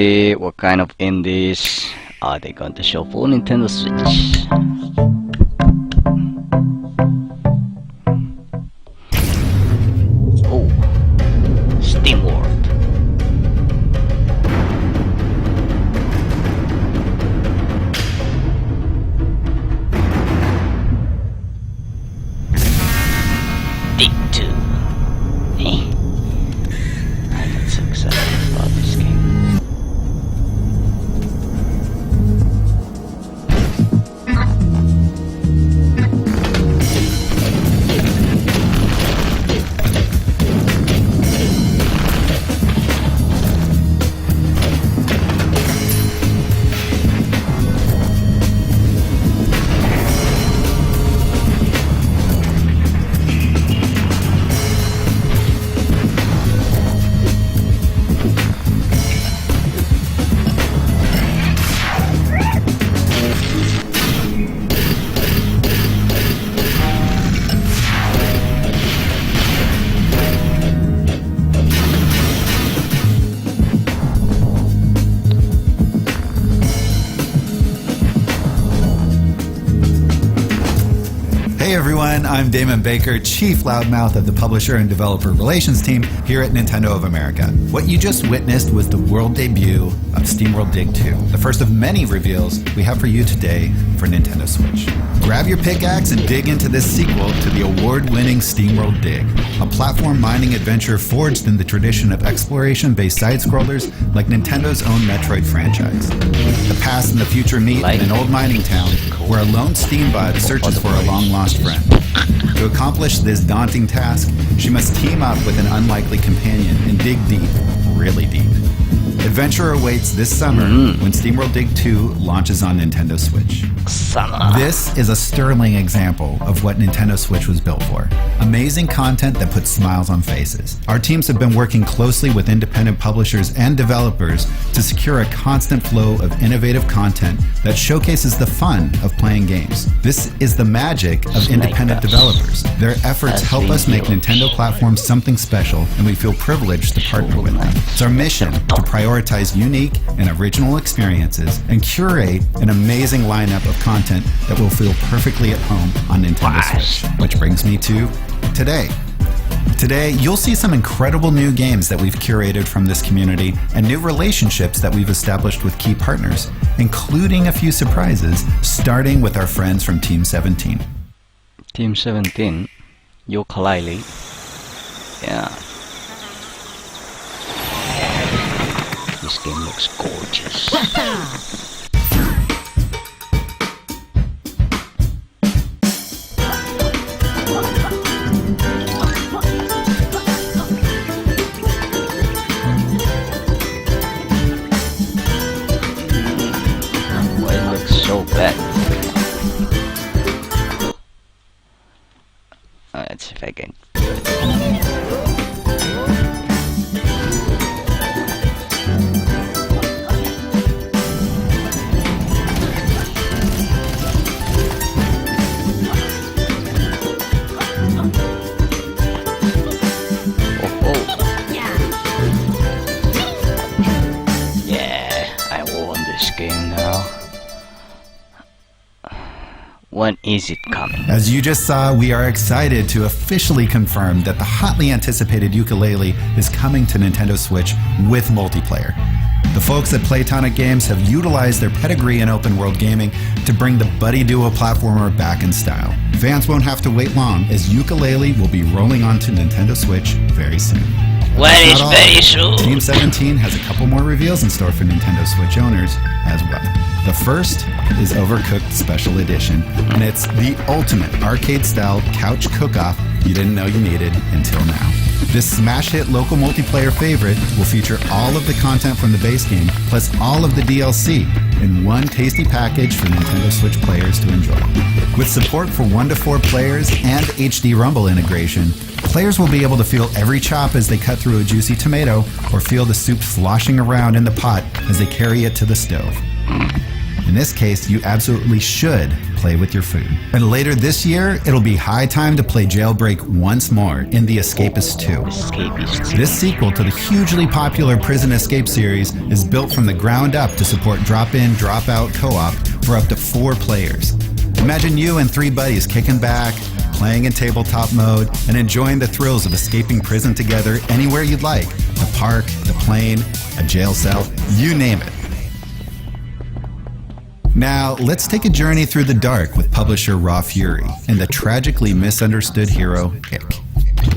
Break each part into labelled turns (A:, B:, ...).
A: What kind of indies are they going to show for Nintendo Switch? Oh, Steam World. Dig 2. I'm not so excited about this game.
B: Hey everyone, I'm Damon Baker, Chief Loudmouth of the Publisher and Developer Relations team here at Nintendo of America. What you just witnessed was the world debut of SteamWorld Dig 2, the first of many reveals we have for you today for Nintendo Switch. Grab your pickaxe and dig into this sequel to the award-winning SteamWorld Dig, a platform mining adventure forged in the tradition of exploration-based side-scrollers like Nintendo's own Metroid franchise. The past and the future meet in an old mining town where a lone Steambot searches for a long-lost friend. To accomplish this daunting task, she must team up with an unlikely companion and dig deep, really deep. Adventure awaits this summer when SteamWorld Dig 2 launches on Nintendo Switch. This is a sterling example of what Nintendo Switch was built for. Amazing content that puts smiles on faces. Our teams have been working closely with independent publishers and developers to secure a constant flow of innovative content that showcases the fun of playing games. This is the magic of independent developers. Their efforts help us make Nintendo platforms something special, and we feel privileged to partner with them. It's our mission to prioritize unique and original experiences and curate an amazing lineup of content that will feel perfectly at home on Nintendo Switch. Which brings me to today. Today, you'll see some incredible new games that we've curated from this community and new relationships that we've established with key partners, including a few surprises, starting with our friends from Team 17.
A: Team 17, Yooka-Laylee. Yeah. This game looks gorgeous. Why it looks so bad? Let's see if I can do it. When is it coming?
B: As you just saw, we are excited to officially confirm that the hotly anticipated Yooka-Laylee is coming to Nintendo Switch with multiplayer. The folks at Playtonic Games have utilized their pedigree in open world gaming to bring the buddy duo platformer back in style. Fans won't have to wait long, as Yooka-Laylee will be rolling onto Nintendo Switch very soon.
A: When is very soon?
B: Team 17 has a couple more reveals in store for Nintendo Switch owners as well. The first is Overcooked Special Edition, and it's the ultimate arcade-style couch cook-off you didn't know you needed until now. This smash hit local multiplayer favorite will feature all of the content from the base game, plus all of the DLC, in one tasty package for Nintendo Switch players to enjoy. With support for 1 to 4 players and HD Rumble integration, players will be able to feel every chop as they cut through a juicy tomato, or feel the soup sloshing around in the pot as they carry it to the stove. In this case, you absolutely should play with your food. And later this year, it'll be high time to play Jailbreak once more in The Escapist 2. This sequel to the hugely popular Prison Escape series is built from the ground up to support drop-in, drop-out co-op for up to 4 players. Imagine you and 3 buddies kicking back, playing in tabletop mode, and enjoying the thrills of escaping prison together anywhere you'd like. The park, the plane, a jail cell, you name it. Now, let's take a journey through the dark with publisher Raw Fury and the tragically misunderstood hero, Ick.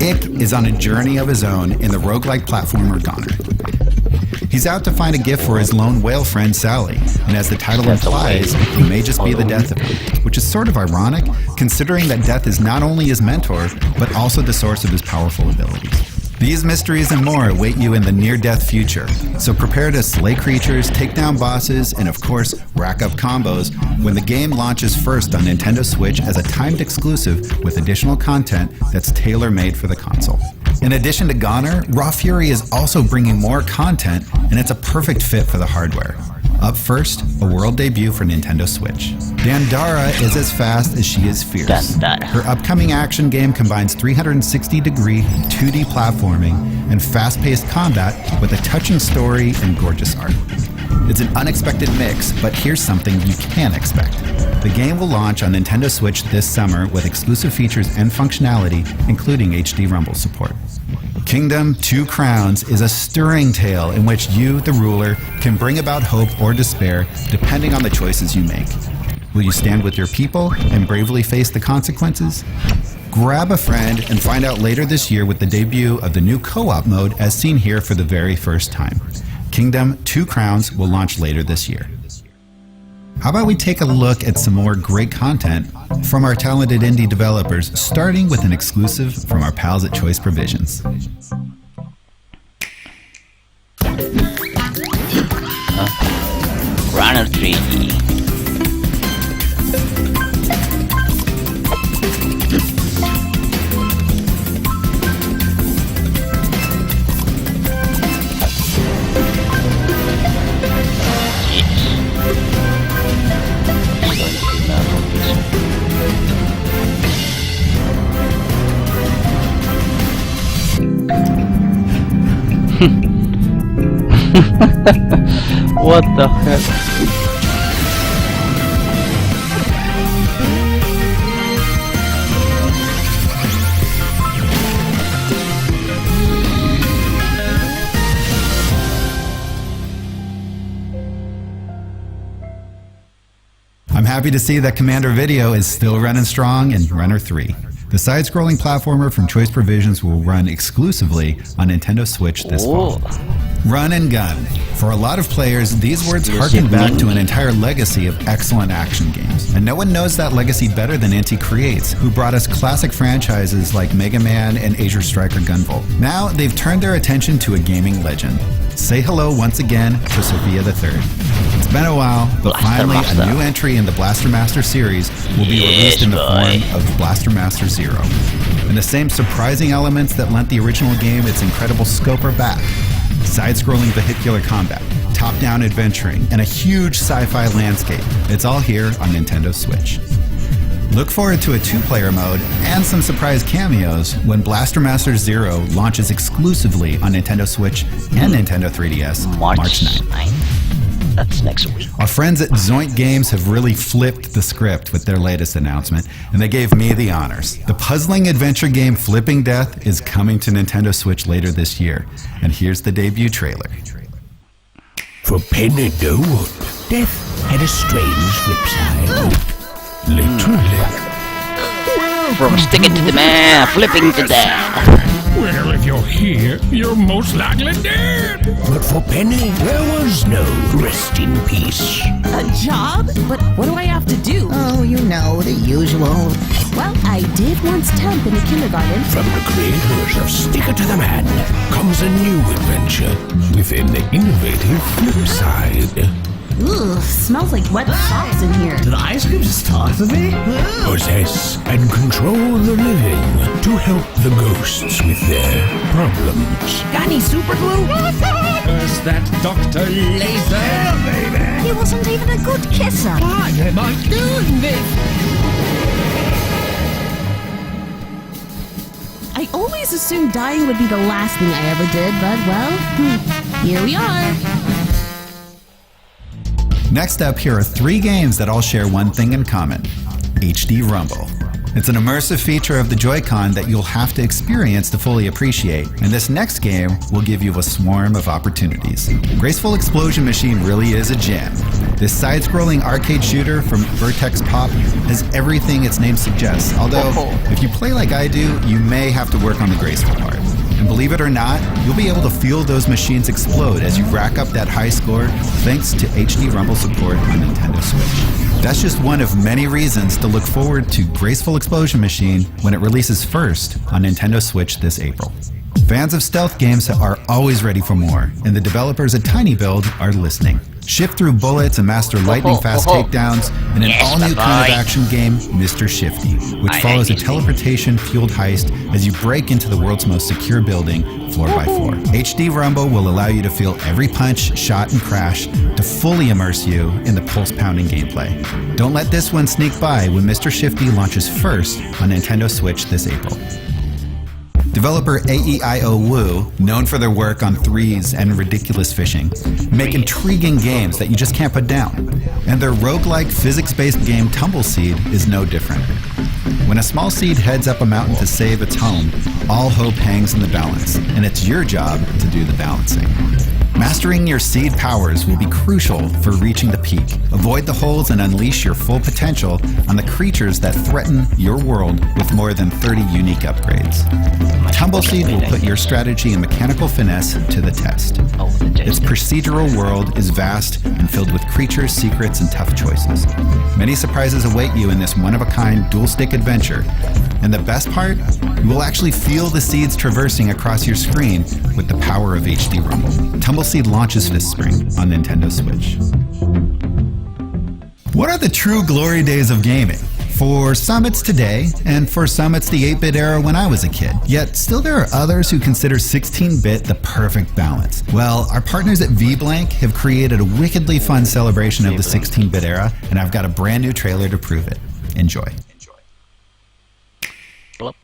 B: Ick is on a journey of his own in the roguelike platformer Goner. He's out to find a gift for his lone whale friend Sally, and as the title implies, it may just be the death of him, which is sort of ironic, considering that death is not only his mentor, but also the source of his powerful abilities. These mysteries and more await you in the near-death future, so prepare to slay creatures, take down bosses, and of course, rack up combos when the game launches first on Nintendo Switch as a timed exclusive with additional content that's tailor-made for the console. In addition to Goner, Raw Fury is also bringing more content, and it's a perfect fit for the hardware. Up first, a world debut for Nintendo Switch. Dandara is as fast as she is fierce. Her upcoming action game combines 360-degree 2D platforming and fast-paced combat with a touching story and gorgeous art. It's an unexpected mix, but here's something you can expect. The game will launch on Nintendo Switch this summer with exclusive features and functionality, including HD Rumble support. Kingdom Two Crowns is a stirring tale in which you, the ruler, can bring about hope or despair depending on the choices you make. Will you stand with your people and bravely face the consequences? Grab a friend and find out later this year with the debut of the new co-op mode as seen here for the very first time. Kingdom Two Crowns will launch later this year. How about we take a look at some more great content from our talented indie developers, starting with an exclusive from our pals at Choice Provisions.
A: Runner 3D. What the heck?
B: I'm happy to see that Commander Video is still running strong in Runner 3. The side-scrolling platformer from Choice Provisions will run exclusively on Nintendo Switch this fall. Run and gun. For a lot of players, these words harken back to an entire legacy of excellent action games. And no one knows that legacy better than Inti Creates, who brought us classic franchises like Mega Man and Asia Striker Gunvolt. Now, they've turned their attention to a gaming legend. Say hello once again to Sophia III. It's been a while, but finally a new entry in the Blaster Master series will be released in the form of Blaster Master Zero. And the same surprising elements that lent the original game its incredible scope are back. Side-scrolling vehicular combat, top-down adventuring, and a huge sci-fi landscape. It's all here on Nintendo Switch. Look forward to a 2-player mode and some surprise cameos when Blaster Master Zero launches exclusively on Nintendo Switch and Nintendo 3DS March 9th.
A: That's next week.
B: Our friends at Zoint Games have really flipped the script with their latest announcement, and they gave me the honors. The puzzling adventure game Flipping Death is coming to Nintendo Switch later this year, and here's the debut trailer.
C: For Penny Dowood, death had a strange flip side. Literally.
A: From sticking to the man, flipping to death.
C: Well, if you're here, you're most likely dead. But for Penny, there was no rest in peace.
D: A job? But what do I have to do?
E: Oh, you know, the usual.
D: Well, I did once temp in a kindergarten.
C: From the creators of Sticker to the Man comes a new adventure with an innovative flip side.
D: Ugh, smells like wet socks in here.
E: Did the ice cream just talk to me?
C: Possess and control the living to help the ghosts with their problems.
D: Got any super glue?
F: Is that Dr. Laser?
E: He
D: wasn't even a good kisser.
C: Why am I doing this?
D: I always assumed dying would be the last thing I ever did, but well, here we are.
B: Next up, here are 3 games that all share one thing in common: HD Rumble. It's an immersive feature of the Joy-Con that you'll have to experience to fully appreciate, and this next game will give you a swarm of opportunities. Graceful Explosion Machine really is a gem. This side-scrolling arcade shooter from Vertex Pop has everything its name suggests, although if you play like I do, you may have to work on the graceful part. And believe it or not, you'll be able to feel those machines explode as you rack up that high score thanks to HD Rumble support on Nintendo Switch. That's just one of many reasons to look forward to Graceful Explosion Machine when it releases first on Nintendo Switch this April. Fans of stealth games are always ready for more, and the developers at Tiny Build are listening. Shift through bullets and master lightning-fast takedowns in an all-new kind of action game, Mr. Shifty, which follows a teleportation-fueled heist as you break into the world's most secure building, floor by floor. HD Rumble will allow you to feel every punch, shot, and crash to fully immerse you in the pulse-pounding gameplay. Don't let this one sneak by when Mr. Shifty launches first on Nintendo Switch this April. Developer AEIO Woo, known for their work on Threes and Ridiculous Fishing, make intriguing games that you just can't put down. And their roguelike physics-based game Tumbleseed is no different. When a small seed heads up a mountain to save its home, all hope hangs in the balance, and it's your job to do the balancing. Mastering your seed powers will be crucial for reaching the peak. Avoid the holes and unleash your full potential on the creatures that threaten your world with more than 30 unique upgrades. Tumbleseed will put your strategy and mechanical finesse to the test. Its procedural world is vast and filled with creatures, secrets, and tough choices. Many surprises await you in this one-of-a-kind dual-stick adventure. And the best part? You will actually feel the seeds traversing across your screen with the power of HD Rumble. Tumbleseed launches this spring on Nintendo Switch. What are the true glory days of gaming? For some it's today, and for some it's the 8-bit era when I was a kid. Yet still there are others who consider 16-bit the perfect balance. Well, our partners at VBlank have created a wickedly fun celebration of the 16-bit era, and I've got a brand new trailer to prove it. Enjoy.
A: Blop.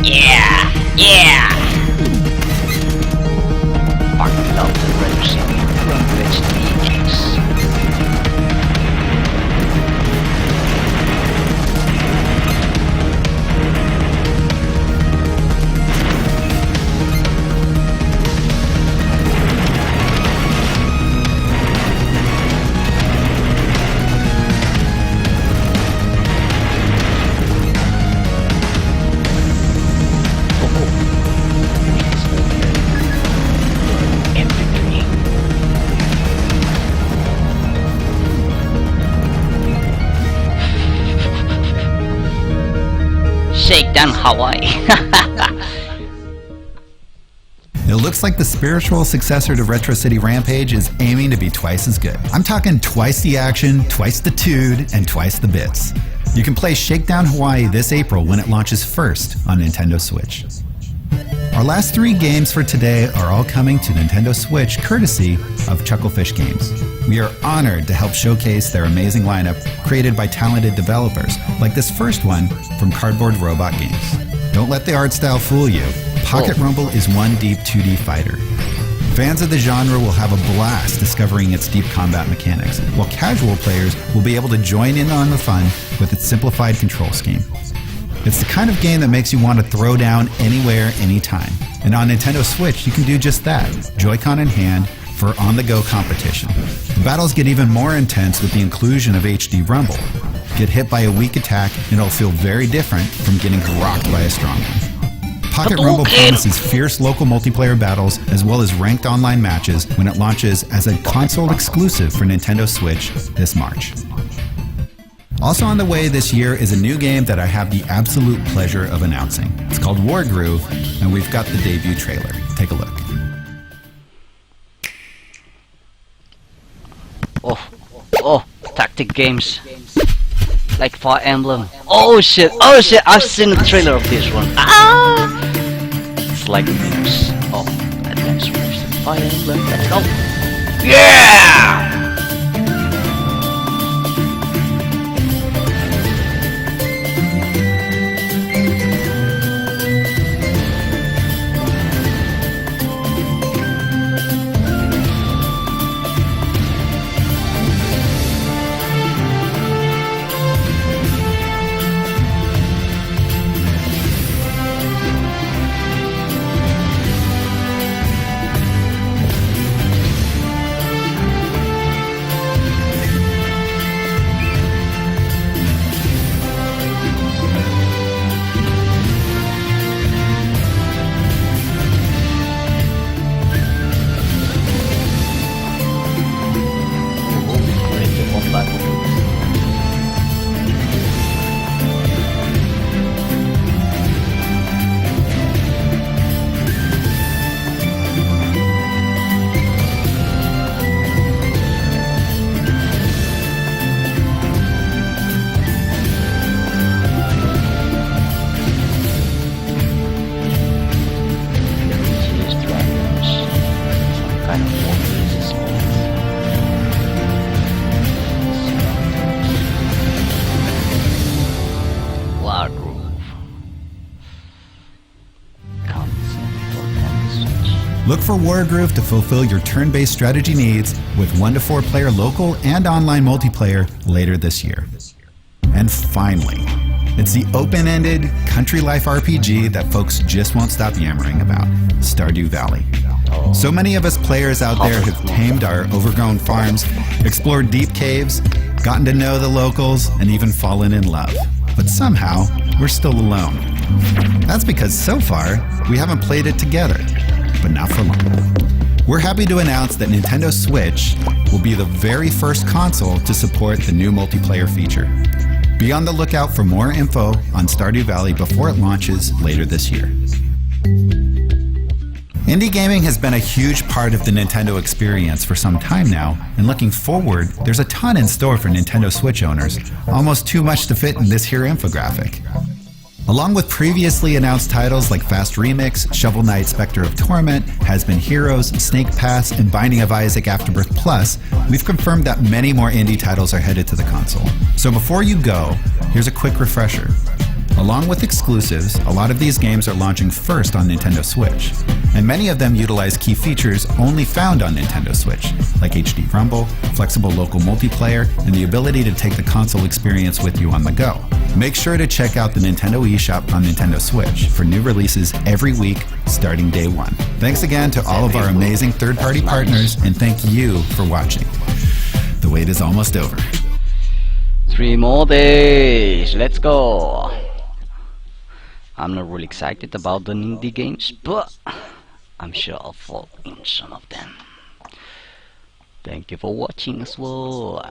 A: Yeah! Part of the rosy from which the ace. Shakedown Hawaii.
B: It looks like the spiritual successor to Retro City Rampage is aiming to be twice as good. I'm talking twice the action, twice the tude, and twice the bits. You can play Shakedown Hawaii this April when it launches first on Nintendo Switch. Our last 3 games for today are all coming to Nintendo Switch courtesy of Chucklefish Games. We are honored to help showcase their amazing lineup created by talented developers, like this first one from Cardboard Robot Games. Don't let the art style fool you. Pocket Rumble is one deep 2D fighter. Fans of the genre will have a blast discovering its deep combat mechanics, while casual players will be able to join in on the fun with its simplified control scheme. It's the kind of game that makes you want to throw down anywhere, anytime. And on Nintendo Switch, you can do just that, Joy-Con in hand, for on-the-go competition. The battles get even more intense with the inclusion of HD Rumble. Get hit by a weak attack, and it'll feel very different from getting rocked by a strong one. Pocket Rumble promises fierce local multiplayer battles as well as ranked online matches when it launches as a console exclusive for Nintendo Switch this March. Also on the way this year is a new game that I have the absolute pleasure of announcing. It's called Wargroove, and we've got the debut trailer. Take a look.
A: Oh, tactic games. Like Fire Emblem. Oh shit, I've seen the trailer of this one. Looks like news of adventurers in Fire Emblem. Let's go! Yeah!
B: Look for Wargroove to fulfill your turn-based strategy needs with 1 to 4 player local and online multiplayer later this year. And finally, it's the open-ended country life RPG that folks just won't stop yammering about, Stardew Valley. So many of us players out there have tamed our overgrown farms, explored deep caves, gotten to know the locals, and even fallen in love. But somehow, we're still alone. That's because so far, we haven't played it together. But not for long. We're happy to announce that Nintendo Switch will be the very first console to support the new multiplayer feature. Be on the lookout for more info on Stardew Valley before it launches later this year. Indie gaming has been a huge part of the Nintendo experience for some time now, and looking forward, there's a ton in store for Nintendo Switch owners, almost too much to fit in this here infographic. Along with previously announced titles like Fast Remix, Shovel Knight Spectre of Torment, Has Been Heroes, Snake Pass, and Binding of Isaac Afterbirth Plus, we've confirmed that many more indie titles are headed to the console. So before you go, here's a quick refresher. Along with exclusives, a lot of these games are launching first on Nintendo Switch, and many of them utilize key features only found on Nintendo Switch, like HD Rumble, flexible local multiplayer, and the ability to take the console experience with you on the go. Make sure to check out the Nintendo eShop on Nintendo Switch for new releases every week starting day 1. Thanks again to all of our amazing third-party partners, and thank you for watching. The wait is almost over.
A: 3 more days, let's go! I'm not really excited about the indie games, but I'm sure I'll fall in some of them. Thank you for watching as well.